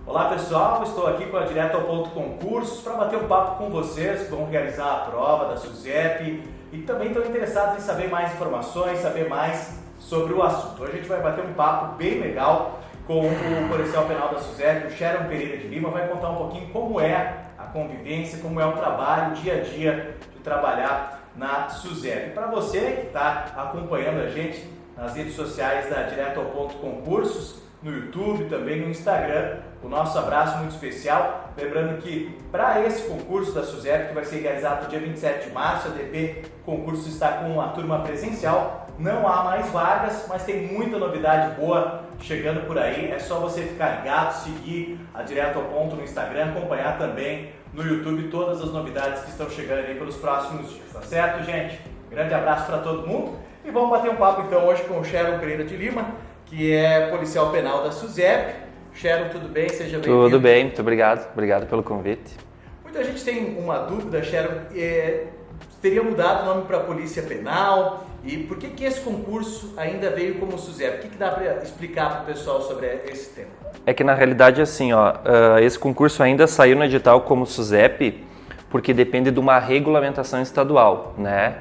Olá pessoal, estou aqui com a Direto ao Ponto Concursos para bater um papo com vocês que vão realizar a prova da SUSEP e também estão interessados em saber mais informações, saber mais sobre o assunto. Hoje a gente vai bater um papo bem legal com o policial penal da SUSEP, o Sharon Pereira de Lima, vai contar um pouquinho como é a convivência, como é o trabalho, o dia a dia de trabalhar na SUSEP. Para você que está acompanhando a gente nas redes sociais da Direto ao Ponto Concursos, no YouTube, também no Instagram, o nosso abraço muito especial. Lembrando que para esse concurso da SUSEP, que vai ser realizado no dia 27 de março, a DP Concurso está com a turma presencial, não há mais vagas, mas tem muita novidade boa chegando por aí. É só você ficar ligado, seguir a Direto ao Ponto no Instagram, acompanhar também no YouTube todas as novidades que estão chegando aí pelos próximos dias, tá certo, gente? Grande abraço para todo mundo e vamos bater um papo então hoje com o Sharon Pereira de Lima, que é policial penal da SUSEP. Sharon, tudo bem? Seja bem-vindo. Tudo bem, muito obrigado. Obrigado pelo convite. Muita gente tem uma dúvida, Sharon, teria mudado o nome para Polícia Penal e por que esse concurso ainda veio como SUSEP? O que dá para explicar para o pessoal sobre esse tema? É que na realidade assim, esse concurso ainda saiu no edital como SUSEP porque depende de uma regulamentação estadual, né?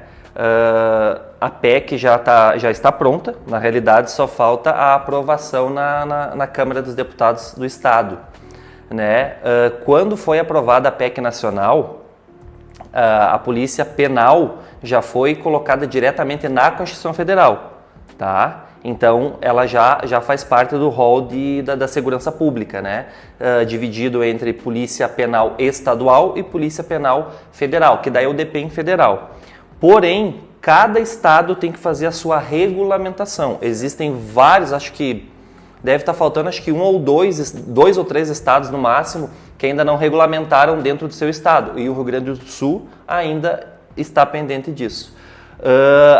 A PEC já está pronta, na realidade só falta a aprovação na Câmara dos Deputados do Estado, né? Quando foi aprovada a PEC nacional, a Polícia Penal já foi colocada diretamente na Constituição Federal, tá? Então ela já faz parte do rol da segurança pública, né? Dividido entre Polícia Penal Estadual e Polícia Penal Federal, que daí é o DPEM federal. Porém, cada estado tem que fazer a sua regulamentação. Existem vários, acho que deve estar faltando dois ou três estados no máximo que ainda não regulamentaram dentro do seu estado. E o Rio Grande do Sul ainda está pendente disso.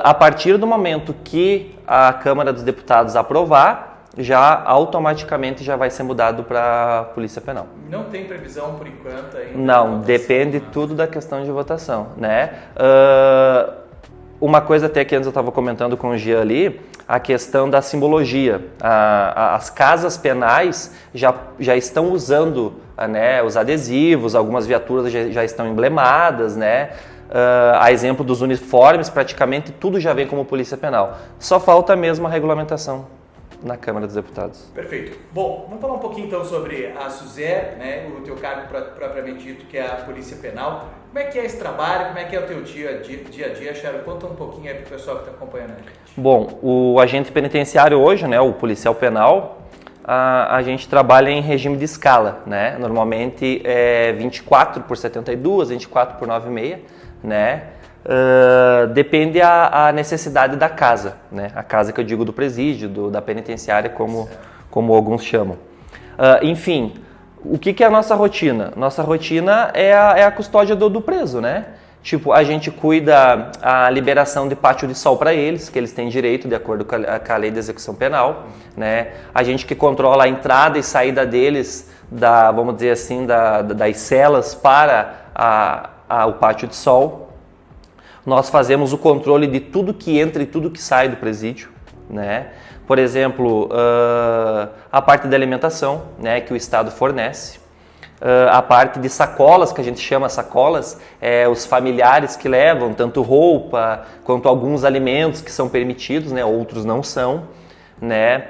A partir do momento que a Câmara dos Deputados aprovar, já automaticamente já vai ser mudado para a Polícia Penal. Não tem previsão por enquanto ainda? Não, depende tudo da questão de votação, né? Uma coisa até que antes eu estava comentando com o Gia ali, a questão da simbologia. As casas penais já estão usando, né, os adesivos, algumas viaturas já estão emblemadas, né? A exemplo dos uniformes, praticamente tudo já vem como Polícia Penal. Só falta mesmo a regulamentação na Câmara dos Deputados. Perfeito. Bom, vamos falar um pouquinho então sobre a SUSEP, né, o teu cargo propriamente dito, que é a Polícia Penal. Como é que é esse trabalho? Como é que é o teu dia a dia, Sharon? Conta um pouquinho aí para o pessoal que está acompanhando a gente. Bom, o agente penitenciário hoje, né, o policial penal, a gente trabalha em regime de escala, né? Normalmente é 24 por 72, 24 por 9,6, né? Depende a necessidade da casa, né? A casa que eu digo do presídio, da penitenciária, como alguns chamam. Enfim, o que é a nossa rotina? Nossa rotina é a custódia do preso, né? Tipo, a gente cuida a liberação de pátio de sol para eles, que eles têm direito de acordo com a lei de execução penal, né? A gente que controla a entrada e saída deles, vamos dizer assim, das celas para o pátio de sol. Nós fazemos o controle de tudo que entra e tudo que sai do presídio, né? Por exemplo, a parte da alimentação, né, que o Estado fornece. A parte de sacolas, que a gente chama sacolas, os familiares que levam tanto roupa quanto alguns alimentos que são permitidos, né, outros não são, né?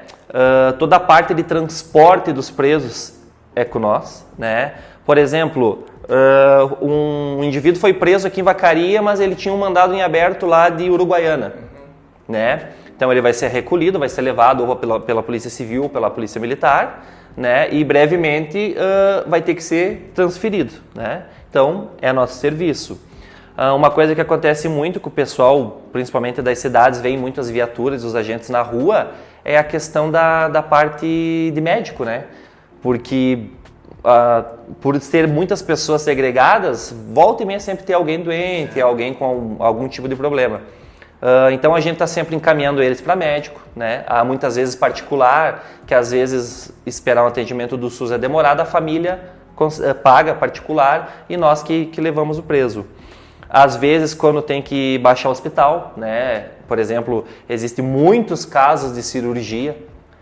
Toda a parte de transporte dos presos é com nós, né? Por exemplo, um indivíduo foi preso aqui em Vacaria, mas ele tinha um mandado em aberto lá de Uruguaiana, né? Então ele vai ser recolhido, vai ser levado ou pela Polícia Civil ou pela Polícia Militar, né? E brevemente vai ter que ser transferido, né? Então é nosso serviço. Uma coisa que acontece muito com o pessoal, principalmente das cidades, vem muitas viaturas, os agentes na rua, é a questão da parte de médico, né? Porque por ser muitas pessoas segregadas, volta e meia sempre tem alguém doente, alguém com algum tipo de problema. Então a gente está sempre encaminhando eles para médico, né? Há muitas vezes particular, que às vezes esperar um atendimento do SUS é demorado, a família paga particular e nós que levamos o preso. Às vezes quando tem que baixar o hospital, né? Por exemplo, existem muitos casos de cirurgia,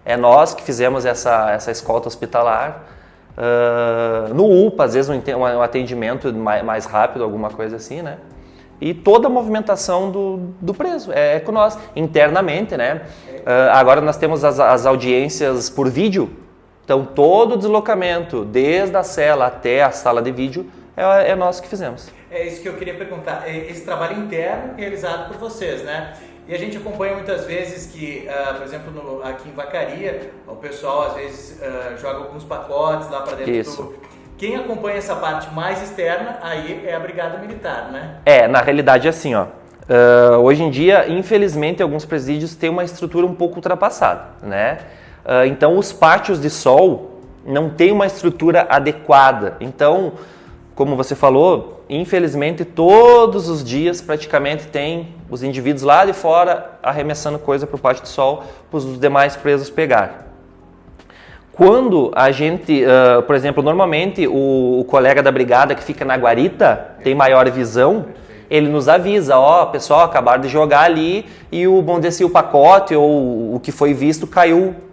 é nós que fizemos essa escolta hospitalar. no UPA, às vezes um atendimento mais rápido, alguma coisa assim, né? E toda a movimentação do preso é com nós, internamente, né? Agora nós temos as audiências por vídeo, então todo o deslocamento, desde a cela até a sala de vídeo, é nós que fizemos. É isso que eu queria perguntar, esse trabalho interno realizado por vocês, né? E a gente acompanha muitas vezes que, por exemplo, aqui em Vacaria, o pessoal às vezes joga alguns pacotes lá para dentro do... Quem acompanha essa parte mais externa, aí é a Brigada Militar, né? Na realidade é assim, ó. Hoje em dia, infelizmente, alguns presídios têm uma estrutura um pouco ultrapassada, né? Então, os pátios de sol não têm uma estrutura adequada. Então, como você falou, infelizmente, todos os dias praticamente tem os indivíduos lá de fora arremessando coisa para o pátio de sol para os demais presos pegar. Quando a gente, por exemplo, normalmente o colega da brigada que fica na guarita tem maior visão, ele nos avisa, pessoal, acabaram de jogar ali e o pacote ou o que foi visto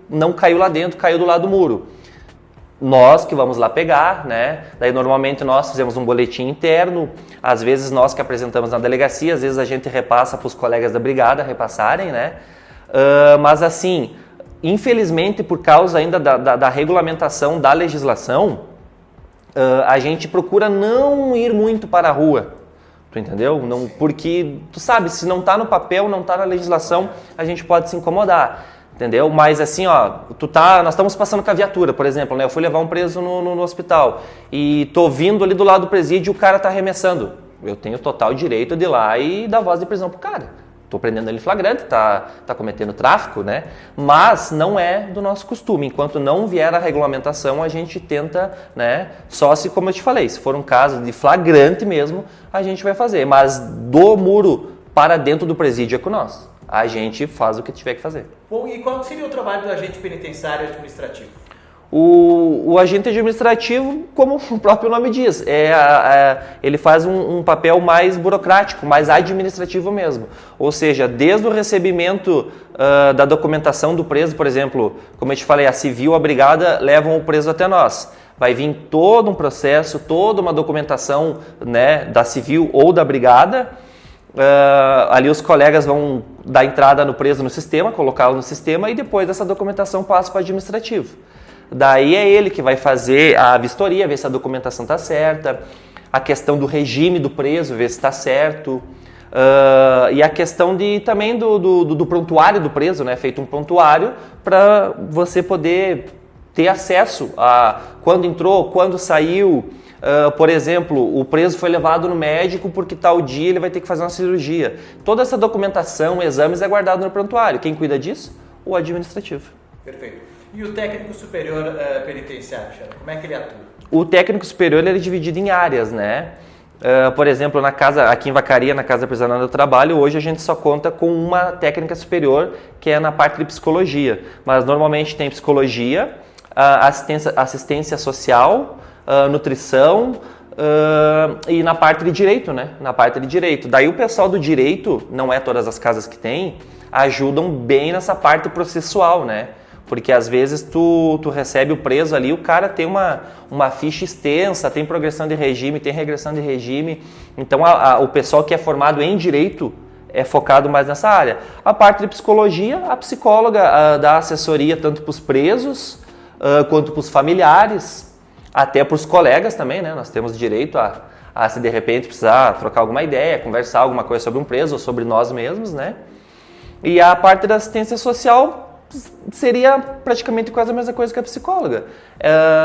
não caiu lá dentro, caiu do lado do muro. Nós que vamos lá pegar, né? Daí normalmente nós fizemos um boletim interno, às vezes nós que apresentamos na delegacia, às vezes a gente repassa para os colegas da brigada repassarem, né? Mas assim, infelizmente por causa ainda da regulamentação da legislação, a gente procura não ir muito para a rua, tu entendeu? Não, porque tu sabe, se não está no papel, não está na legislação, a gente pode se incomodar. Entendeu? Mas assim, nós estamos passando com a viatura, por exemplo, né? Eu fui levar um preso no hospital e tô vindo ali do lado do presídio e o cara tá arremessando. Eu tenho total direito de ir lá e dar voz de prisão pro cara. Tô prendendo ele em flagrante, tá cometendo tráfico, né? Mas não é do nosso costume. Enquanto não vier a regulamentação, a gente tenta, né? Só se, como eu te falei, se for um caso de flagrante mesmo, a gente vai fazer. Mas do muro para dentro do presídio é com nós. A gente faz o que tiver que fazer. Bom, e qual seria o trabalho do agente penitenciário administrativo? O agente administrativo, como o próprio nome diz, ele faz um papel mais burocrático, mais administrativo mesmo. Ou seja, desde o recebimento da documentação do preso, por exemplo, como eu te falei, a civil, a brigada levam o preso até nós. Vai vir todo um processo, toda uma documentação, né, da civil ou da brigada. Ali os colegas vão dar entrada no preso no sistema, colocá-lo no sistema e depois dessa documentação passa para o administrativo. Daí é ele que vai fazer a vistoria, ver se a documentação está certa, a questão do regime do preso, ver se está certo, e a questão também do prontuário do preso, né? Feito um prontuário para você poder ter acesso a quando entrou, quando saiu. Por exemplo, o preso foi levado no médico porque tal dia ele vai ter que fazer uma cirurgia. Toda essa documentação, exames é guardado no prontuário. Quem cuida disso? O administrativo. Perfeito. E o técnico superior penitenciário, Xana, como é que ele atua? O técnico superior ele é dividido em áreas, né? Por exemplo, aqui em Vacaria, na Casa Prisional do Trabalho, hoje a gente só conta com uma técnica superior, que é na parte de psicologia. Mas normalmente tem psicologia, assistência social, nutrição e na parte de direito, né? Na parte de direito. Daí o pessoal do direito, não é todas as casas que tem, ajudam bem nessa parte processual, né? Porque às vezes tu recebe o preso ali, o cara tem uma ficha extensa, tem progressão de regime, tem regressão de regime. Então o pessoal que é formado em direito é focado mais nessa área. A parte de psicologia, a psicóloga dá assessoria tanto para os presos quanto para os familiares, até para os colegas também, né? Nós temos direito a se de repente precisar trocar alguma ideia, conversar alguma coisa sobre um preso ou sobre nós mesmos, né? E a parte da assistência social seria praticamente quase a mesma coisa que a psicóloga.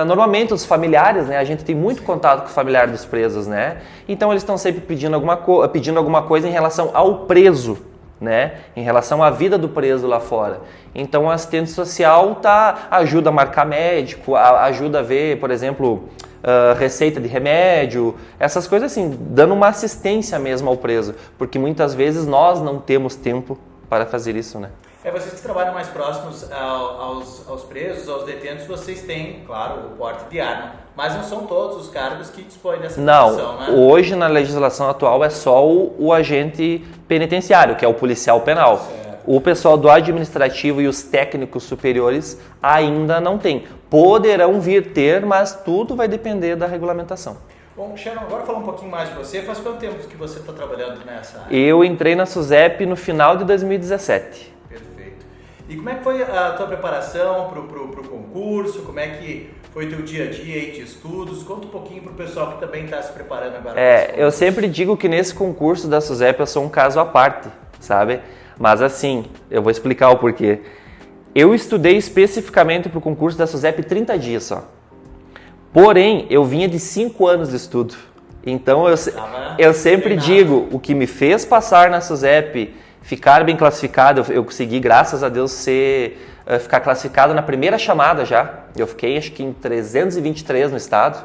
Normalmente os familiares, né? A gente tem muito contato com o familiar dos presos, né? Então eles estão sempre pedindo alguma coisa em relação ao preso, né? Em relação à vida do preso lá fora. Então o assistente social ajuda a marcar médico, ajuda a ver, por exemplo, receita de remédio, essas coisas assim, dando uma assistência mesmo ao preso, porque muitas vezes nós não temos tempo para fazer isso, né? Vocês que trabalham mais próximos aos presos, aos detentos, vocês têm, claro, o porte de arma, mas não são todos os cargos que dispõem dessa condição, né? Não, hoje na legislação atual é só o agente penitenciário, que é o policial penal. Certo. O pessoal do administrativo e os técnicos superiores ainda não tem. Poderão vir ter, mas tudo vai depender da regulamentação. Bom, Sharon, agora falar um pouquinho mais de você. Faz quanto tempo que você está trabalhando nessa área? Eu entrei na SUSEP no final de 2017. Perfeito. E como é que foi a tua preparação para o concurso? Como é que foi o teu dia a dia aí de estudos? Conta um pouquinho para o pessoal que também está se preparando agora. Eu sempre digo que nesse concurso da SUSEP eu sou um caso à parte, sabe? Mas assim, eu vou explicar o porquê. Eu estudei especificamente para o concurso da SUSEP 30 dias só. Porém, eu vinha de 5 anos de estudo. Então, eu sempre digo, o que me fez passar na SUSEP, ficar bem classificado, eu consegui, graças a Deus, ficar classificado na primeira chamada já. Eu fiquei, acho que em 323 no estado.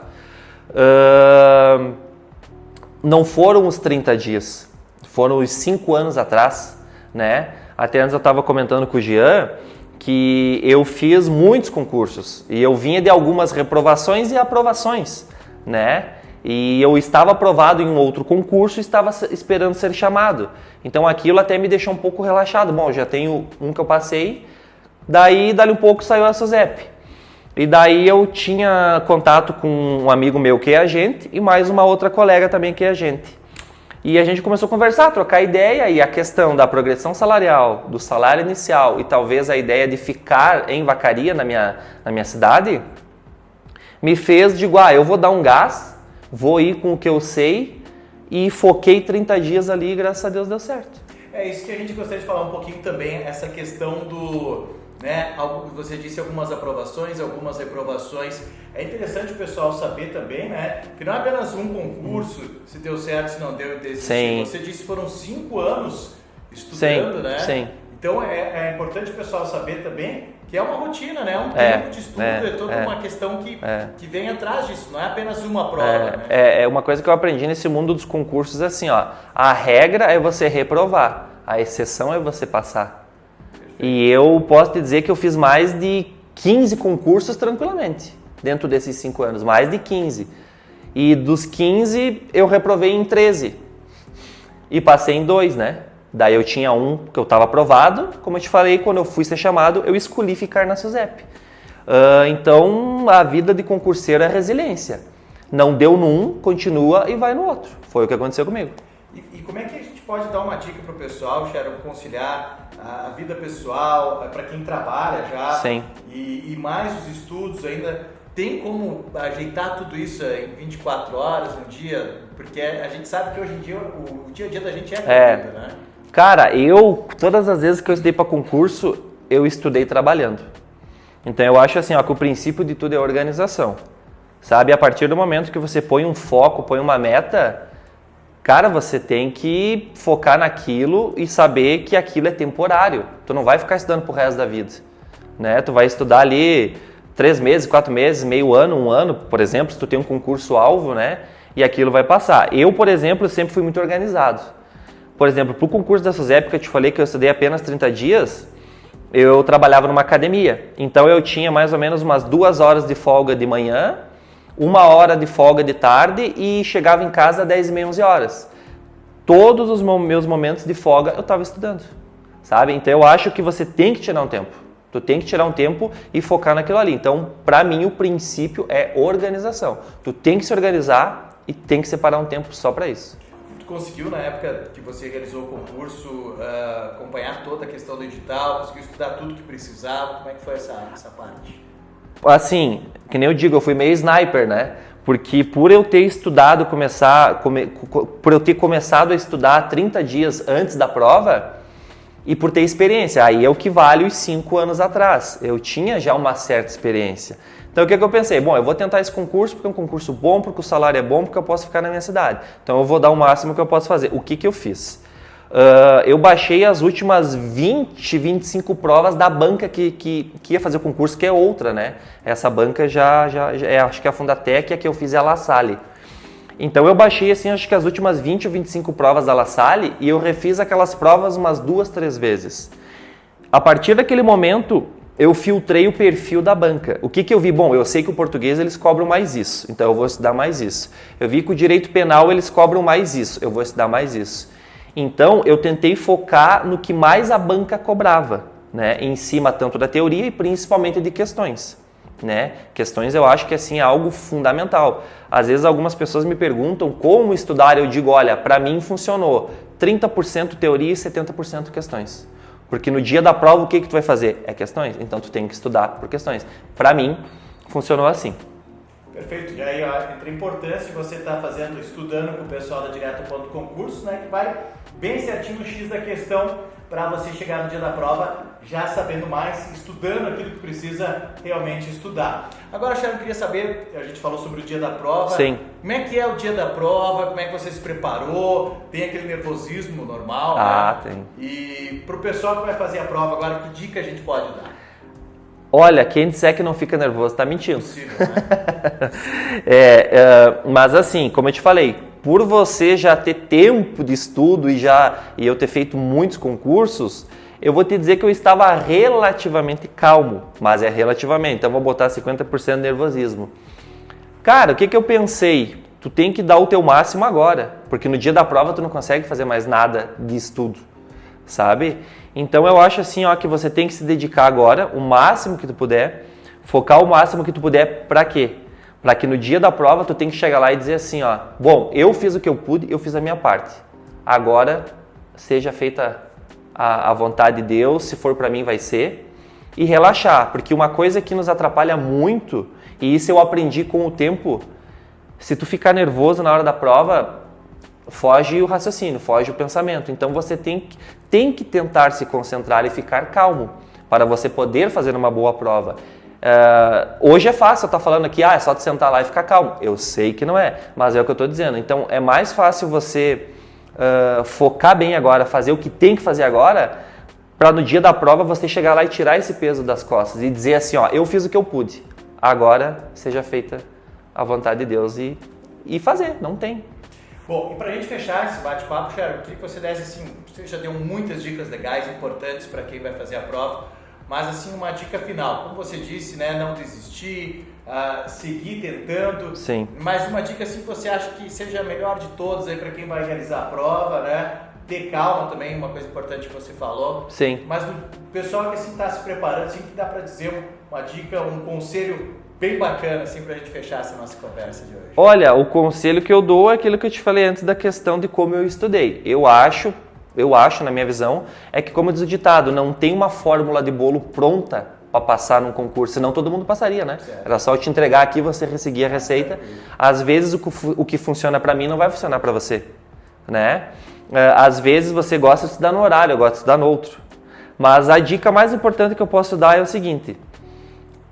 Não foram os 30 dias, foram os 5 anos atrás, né? Até antes eu estava comentando com o Jean que eu fiz muitos concursos e eu vinha de algumas reprovações e aprovações, né? E eu estava aprovado em um outro concurso e estava esperando ser chamado. Então aquilo até me deixou um pouco relaxado. Bom, já tenho um que eu passei, dali um pouco saiu a SUSEP. E daí eu tinha contato com um amigo meu que é agente e mais uma outra colega também que é agente. E a gente começou a conversar, trocar ideia, e a questão da progressão salarial, do salário inicial e talvez a ideia de ficar em Vacaria, na minha cidade, me fez, eu vou dar um gás, vou ir com o que eu sei, e foquei 30 dias ali e graças a Deus deu certo. É isso que a gente gostaria de falar um pouquinho também, essa questão do... Né? Você disse algumas aprovações, algumas reprovações. É interessante o pessoal saber também, né? Que não é apenas um concurso, se deu certo, se não deu, desistir. Você disse que foram 5 anos estudando, né? Sim. Então é importante o pessoal saber também que é uma rotina, né? Um tempo de estudo, é toda uma questão que vem atrás disso, não é apenas uma prova, né? É uma coisa que eu aprendi nesse mundo dos concursos, assim, ó. A regra é você reprovar, a exceção é você passar. E eu posso te dizer que eu fiz mais de 15 concursos tranquilamente, dentro desses 5 anos, mais de 15. E dos 15, eu reprovei em 13. E passei em 2, né? Daí eu tinha um que eu estava aprovado, como eu te falei, quando eu fui ser chamado, eu escolhi ficar na SUSEP. Então, a vida de concurseiro é resiliência. Não deu num, continua e vai no outro. Foi o que aconteceu comigo. E como é que a gente pode dar uma dica para o pessoal, Sharon, conciliar a vida pessoal, para quem trabalha já, Sim. E mais os estudos ainda, tem como ajeitar tudo isso em 24 horas, um dia? Porque a gente sabe que hoje em dia o dia a dia da gente é corrido, né? Cara, todas as vezes que eu estudei para concurso, eu estudei trabalhando. Então eu acho assim, ó, que o princípio de tudo é organização. Sabe, a partir do momento que você põe um foco, põe uma meta, cara, você tem que focar naquilo e saber que aquilo é temporário. Tu não vai ficar estudando pro resto da vida, né? Tu vai estudar ali 3 meses, 4 meses, meio ano, 1 ano, por exemplo, se tu tem um concurso-alvo, né? E aquilo vai passar. Eu, por exemplo, sempre fui muito organizado. Por exemplo, pro concurso da SUSEP, que eu te falei que eu estudei apenas 30 dias, eu trabalhava numa academia. Então eu tinha mais ou menos umas 2 horas de folga de manhã, 1 hora de folga de tarde e chegava em casa às 10h30, 11 horas. Todos os meus momentos de folga eu estava estudando, sabe? Então eu acho que você tem que tirar um tempo. Tu tem que tirar um tempo e focar naquilo ali. Então, para mim, o princípio é organização. Tu tem que se organizar e tem que separar um tempo só para isso. Tu conseguiu, na época que você realizou o concurso, acompanhar toda a questão do edital, conseguiu estudar tudo que precisava? Como é que foi essa parte? Assim, que nem eu digo, eu fui meio sniper, né? Porque por eu ter estudado, por eu ter começado a estudar 30 dias antes da prova e por ter experiência, aí é o que vale os 5 anos atrás. Eu tinha já uma certa experiência. Então o que eu pensei? Bom, eu vou tentar esse concurso porque é um concurso bom, porque o salário é bom, porque eu posso ficar na minha cidade. Então eu vou dar o máximo que eu posso fazer. O que eu fiz? Eu baixei as últimas 20, 25 provas da banca que ia fazer o concurso, que é outra, né? Essa banca já acho que é a Fundatec, a que eu fiz é a La Salle. Então eu baixei, assim, acho que as últimas 20 ou 25 provas da La Salle e eu refiz aquelas provas umas 2, 3 vezes. A partir daquele momento, eu filtrei o perfil da banca. O que eu vi? Bom, eu sei que o português eles cobram mais isso, então eu vou estudar mais isso. Eu vi que o direito penal eles cobram mais isso, eu vou estudar mais isso. Então, eu tentei focar no que mais a banca cobrava, né? Em cima tanto da teoria e principalmente de questões, né? Questões eu acho que assim, é algo fundamental. Às vezes algumas pessoas me perguntam como estudar, eu digo, olha, para mim funcionou 30% teoria e 70% questões. Porque no dia da prova, o que tu vai fazer? É questões. Então, tu tem que estudar por questões. Para mim, funcionou assim. Perfeito. E aí entra a importância de você estar estudando com o pessoal da Direto Ponto Concursos, né? Que vai bem certinho no X da questão para você chegar no dia da prova já sabendo mais, estudando aquilo que precisa realmente estudar. Agora, Sharon, eu queria saber, a gente falou sobre o dia da prova. Sim. Como é que é o dia da prova? Como é que você se preparou? Tem aquele nervosismo normal, né? Tem. E para o pessoal que vai fazer a prova agora, que dica a gente pode dar? Olha, quem disser que não fica nervoso está mentindo. Possível, né? Mas assim, como eu te falei, por você já ter tempo de estudo e eu ter feito muitos concursos, eu vou te dizer que eu estava relativamente calmo, mas é relativamente, então vou botar 50% de nervosismo. Cara, o que eu pensei? Tu tem que dar o teu máximo agora, porque no dia da prova tu não consegue fazer mais nada de estudo, sabe? Então eu acho assim, ó, que você tem que se dedicar agora, o máximo que tu puder, focar o máximo que tu puder, pra quê? Para que no dia da prova tu tem que chegar lá e dizer assim, ó, bom, eu fiz o que eu pude, eu fiz a minha parte. Agora seja feita a vontade de Deus, se for para mim vai ser, e relaxar, porque uma coisa que nos atrapalha muito, e isso eu aprendi com o tempo, se tu ficar nervoso na hora da prova, foge o raciocínio, foge o pensamento. Então você tem que tentar se concentrar e ficar calmo para você poder fazer uma boa prova. Hoje é fácil eu estar falando aqui, é só tu sentar lá e ficar calmo. Eu sei que não é, mas é o que eu estou dizendo. Então é mais fácil você focar bem agora, fazer o que tem que fazer agora, para no dia da prova você chegar lá e tirar esse peso das costas e dizer assim, ó, eu fiz o que eu pude, agora seja feita a vontade de Deus e fazer, não tem. Bom, e para a gente fechar esse bate-papo, Sharon, eu queria que você desse assim, você já deu muitas dicas legais, importantes para quem vai fazer a prova, mas assim, uma dica final, como você disse, né, não desistir, seguir tentando. Sim. Mas uma dica assim que você acha que seja a melhor de todos aí para quem vai realizar a prova, né? Ter calma também, uma coisa importante que você falou. Sim. Mas o pessoal que assim está se preparando, assim, que dá para dizer uma dica, um conselho bem bacana assim para a gente fechar essa nossa conversa de hoje. Olha, o conselho que eu dou é aquilo que eu te falei antes da questão de como eu estudei. Eu acho, na minha visão, é que como diz o ditado, não tem uma fórmula de bolo pronta para passar num concurso, senão todo mundo passaria, né? Certo. Era só eu te entregar aqui, você seguir a receita. Às vezes o que funciona para mim não vai funcionar para você, né? Às vezes você gosta de estudar no horário, eu gosto de estudar no outro. Mas a dica mais importante que eu posso dar é o seguinte: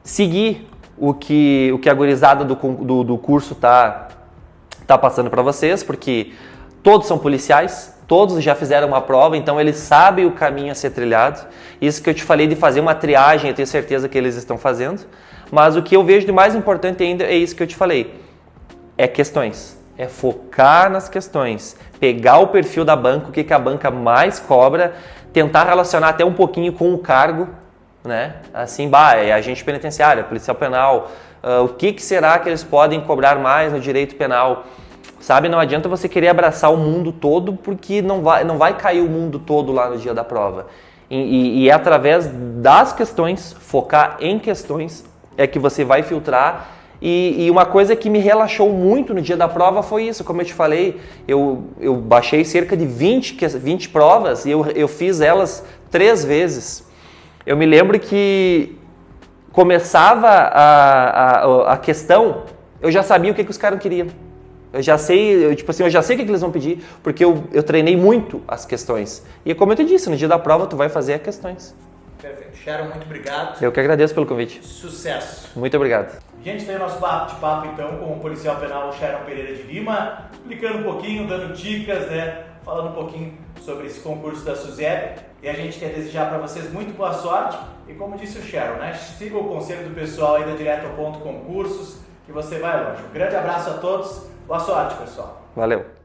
seguir o que a gurizada do curso tá passando para vocês, porque todos são policiais, todos já fizeram uma prova, então eles sabem o caminho a ser trilhado. Isso que eu te falei de fazer uma triagem, eu tenho certeza que eles estão fazendo. Mas o que eu vejo de mais importante ainda é isso que eu te falei. É questões. É focar nas questões. Pegar o perfil da banca, o que a banca mais cobra, tentar relacionar até um pouquinho com o cargo, né? Assim, é agente penitenciário, policial penal. O que será que eles podem cobrar mais no direito penal? Sabe, não adianta você querer abraçar o mundo todo, porque não vai cair o mundo todo lá no dia da prova. E é através das questões, focar em questões, é que você vai filtrar. E uma coisa que me relaxou muito no dia da prova foi isso. Como eu te falei, eu baixei cerca de 20 provas e eu fiz elas 3 vezes. Eu me lembro que começava a questão, eu já sabia o que os caras queriam. Eu já sei o que eles vão pedir, porque eu treinei muito as questões. E como eu te disse, no dia da prova tu vai fazer as questões. Perfeito. Sharon, muito obrigado. Eu que agradeço pelo convite. Sucesso. Muito obrigado. Gente, tem o nosso bate-papo então com o policial penal Sharon Pereira de Lima, explicando um pouquinho, dando dicas, né? Falando um pouquinho sobre esse concurso da SUSEP. E a gente quer desejar para vocês muito boa sorte. E como disse o Sharon, né? Siga o conselho do pessoal aí da Direto ao Ponto Concursos, que você vai longe. Um grande abraço a todos. Boa sorte, pessoal. Valeu.